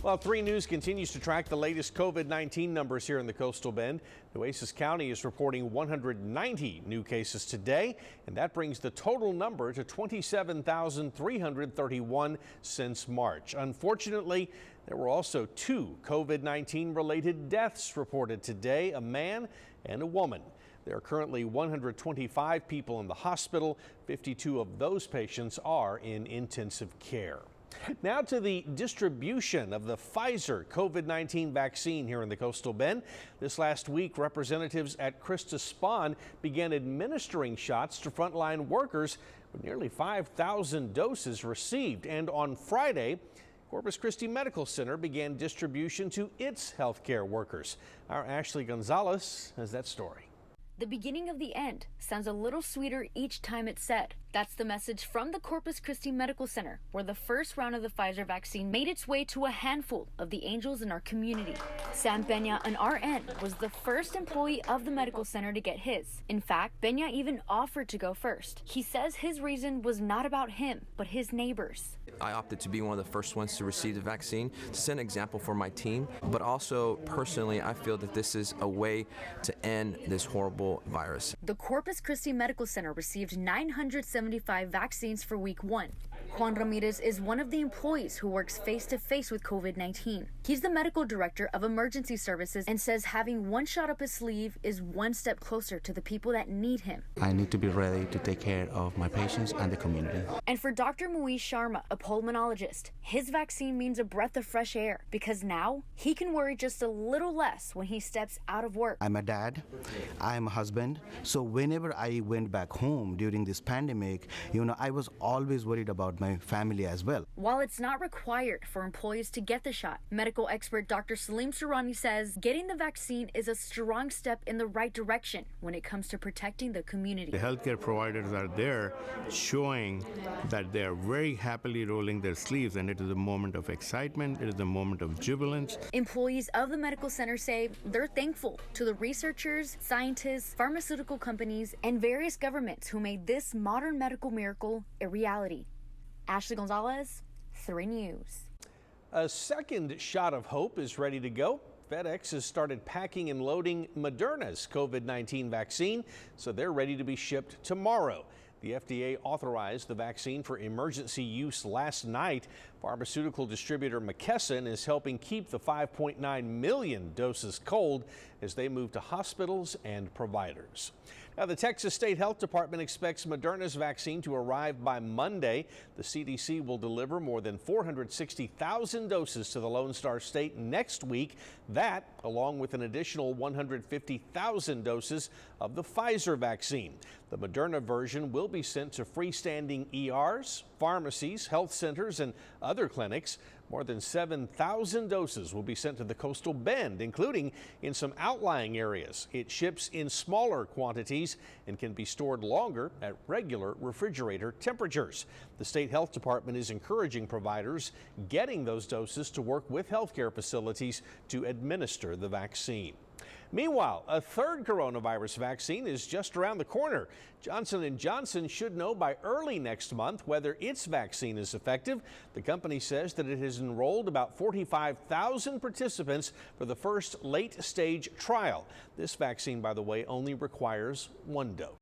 Well, 3 News continues to track the latest COVID-19 numbers here in the Coastal Bend. Nueces County is reporting 190 new cases today, and that brings the total number to 27,331 since March. Unfortunately, there were also 2 COVID-19 related deaths reported today, a man and a woman. There are currently 125 people in the hospital. 52 of those patients are in intensive care. Now to the distribution of the Pfizer COVID-19 vaccine here in the Coastal Bend. This last week, representatives at Christus Spawn began administering shots to frontline workers with nearly 5,000 doses received. And on Friday, Corpus Christi Medical Center began distribution to its healthcare workers. Our Ashley Gonzalez has that story. The beginning of the end sounds a little sweeter each time it's said. That's the message from the Corpus Christi Medical Center, where the first round of the Pfizer vaccine made its way to a handful of the angels in our community. Sam Benya, an RN, was the first employee of the medical center to get his. In fact, Benya even offered to go first. He says his reason was not about him, but his neighbors. I opted to be one of the first ones to receive the vaccine to set an example for my team, but also personally, I feel that this is a way to end this horrible virus. The Corpus Christi Medical Center received 975 vaccines for week 1. Juan Ramirez is one of the employees who works face-to-face with COVID-19. He's the medical director of emergency services and says having one shot up his sleeve is one step closer to the people that need him. I need to be ready to take care of my patients and the community. And for Dr. Muiz Sharma, a pulmonologist, his vaccine means a breath of fresh air because now he can worry just a little less when he steps out of work. I'm a dad, I'm a husband, so whenever I went back home during this pandemic, I was always worried about my family as well. While it's not required for employees to get the shot, medical expert Dr. Salim Surani says getting the vaccine is a strong step in the right direction when it comes to protecting the community. The healthcare providers are there showing that they are very happily rolling their sleeves, and it is a moment of excitement, it is a moment of jubilance. Employees of the medical center say they're thankful to the researchers, scientists, pharmaceutical companies, and various governments who made this modern medical miracle a reality. Ashley Gonzalez, 3 News. A second shot of hope is ready to go. FedEx has started packing and loading Moderna's COVID-19 vaccine, so they're ready to be shipped tomorrow. The FDA authorized the vaccine for emergency use last night. Pharmaceutical distributor McKesson is helping keep the 5.9 million doses cold as they move to hospitals and providers. Now, the Texas State Health Department expects Moderna's vaccine to arrive by Monday. The CDC will deliver more than 460,000 doses to the Lone Star State next week. That, along with an additional 150,000 doses of the Pfizer vaccine. The Moderna version will be sent to freestanding ERs, pharmacies, health centers, and other clinics. More than 7,000 doses will be sent to the Coastal Bend, including in some outlying areas. It ships in smaller quantities and can be stored longer at regular refrigerator temperatures. The State Health Department is encouraging providers getting those doses to work with healthcare facilities to administer the vaccine. Meanwhile, a third coronavirus vaccine is just around the corner. Johnson & Johnson should know by early next month whether its vaccine is effective. The company says that it has enrolled about 45,000 participants for the first late-stage trial. This vaccine, by the way, only requires 1 dose.